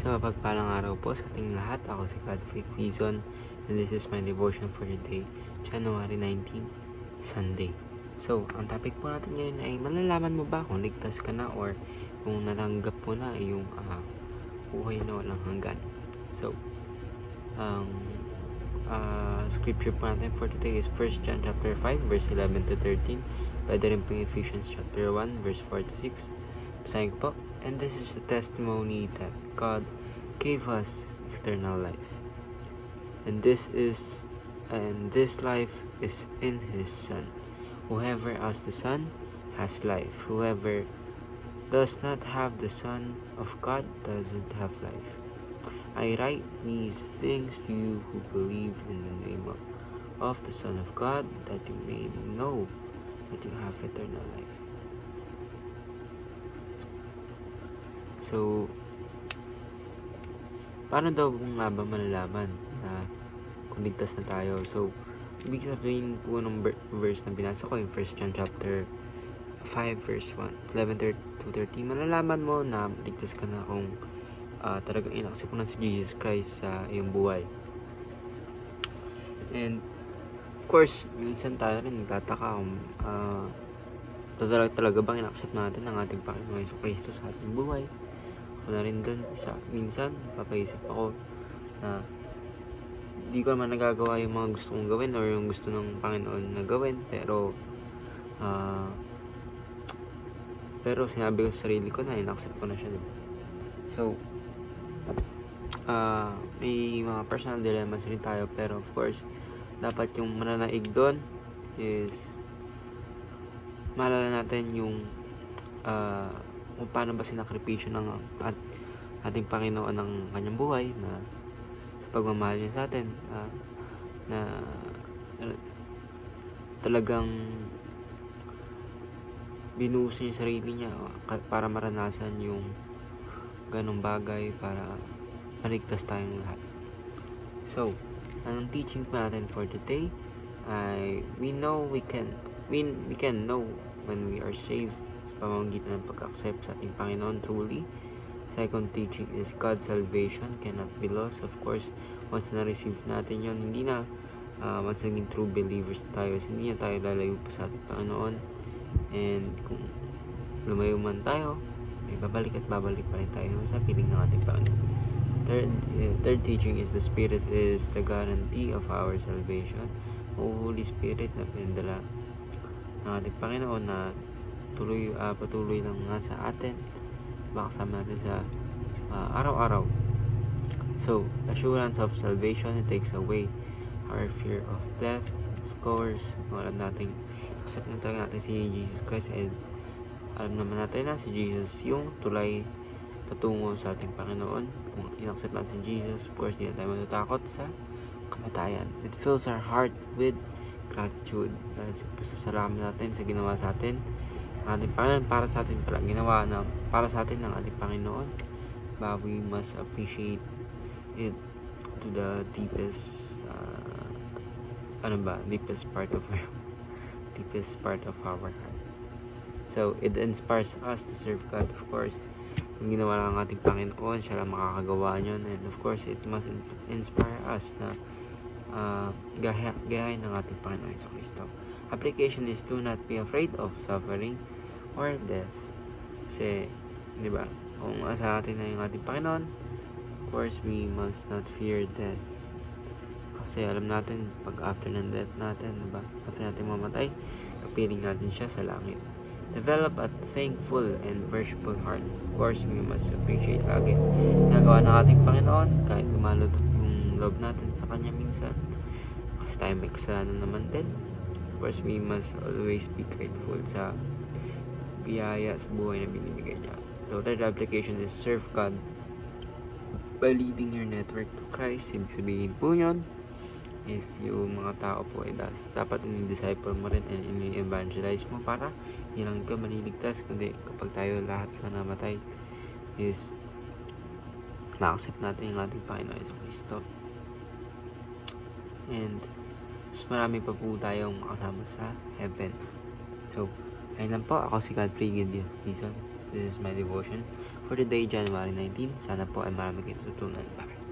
Sa mapagpalang araw po sa ating lahat, ako si Godfrey Quizon and this is my devotion for today, January 19, Sunday. So, ang topic po natin ngayon ay malalaman mo ba kung ligtas ka na or kung natanggap mo na yung buhay na walang hanggan. So, scripture po natin for today is 1 John chapter 5 verse 11 to 13. Pwede rin po Ephesians chapter 1 verse 4 to 6. Basahin ko po. And this is the testimony that God gave us eternal life. And this life is in His Son. Whoever has the Son has life. Whoever does not have the Son of God doesn't have life. I write these things to you who believe in the name of the Son of God, that you may know that you have eternal life. So, paano daw nga ba malalaman na kung ligtas na tayo? So, ibig sabihin po ng verse na binasa ko, yung 1 John chapter 5 verse 1, 11 to 13, malalaman mo na ligtas ka na kung talagang inaccept mo na si Jesus Christ sa iyong buhay. And, of course, minsan tayo rin nagtataka kung talaga bang inaccept natin ang ating Panginoon Hesus Kristo sa ating buhay. Ako na rin dun, minsan papaisip ako na di ko naman nagagawa yung mga gusto kong gawin or yung gusto ng Panginoon na gawin, pero sinabi ko sa sarili ko na in-accept ko na siya, diba? So may mga personal dilemmas rin tayo, pero of course dapat yung mananaig doon is maalala natin yung kung paano ba sinakripisyo ng ating Panginoon ng kanyang buhay na sa pagmamahal niya sa atin, na talagang binuhos niya yung sarili niya para maranasan yung ganong bagay para maligtas tayong lahat. So, anong teaching pa natin for today ay we can know when we are saved sa pamamagitan ng pag-accept sa ating Panginoon truly. Second teaching is God's salvation cannot be lost. Of course, once na-receive natin yon, hindi na once naging true believers tayo, hindi na tayo lalayo pa sa ating Panginoon. And kung lumayo man tayo, ay babalik at babalik pa rin tayo sa piling ng ating Panginoon. Third teaching is the Spirit is the guarantee of our salvation. O Holy Spirit na pinadala ng ating Panginoon na patuloy lang nga sa atin, makasama natin sa araw-araw. So, assurance of salvation, it takes away our fear of death. Of course, alam natin, accept na talaga natin si Jesus Christ, and alam naman natin na si Jesus yung tulay patungo sa ating Panginoon. Kung in-accept natin si Jesus, of course, hindi na tayo matatakot sa kamatayan. It fills our heart with gratitude dahil sa pasasalamat natin sa ginawa sa atin ang ating Panginoon, para sa atin pala ginawa na para sa atin ng ating Panginoon, but we must appreciate it to the deepest deepest part of our hearts. So it inspires us to serve God. Of course, kung ginawa lang ang ating Panginoon, siya lang makakagawa nyon, and of course it must inspire us na gayahin ng ating Panginoon Hesus Kristo. Application is do not be afraid of suffering or death. Kasi, di ba, kung asa atin na yung ating Panginoon, of course, we must not fear death. Kasi alam natin, pag after ng death natin, di ba, after natin mamatay, kapiling natin siya sa langit. Develop a thankful and worshipful heart. Of course, we must appreciate lagi nagawa ng ating Panginoon, kahit lumalot yung loob natin sa Kanya minsan. Kasi tayo may kasalanan naman din. Of course, we must always be grateful sa biyaya sa buhay na binibigay niya. So, third application is serve God by leading your network to Christ. Ibig sabihin po yun is yung mga tao po ay dapat ini-disciple mo rin and ini-evangelize mo para hindi lang ikaw maliligtas, kundi kapag tayo lahat na namatay is ma-accept natin yung ating Panginoon Hesus Kristo. And mas marami pa po tayong makasama sa heaven. So, ayun lang po, ako si Godfrey Quizon. This is my devotion for today, January 19. Sana po ay marami kayong tutunan. Bye.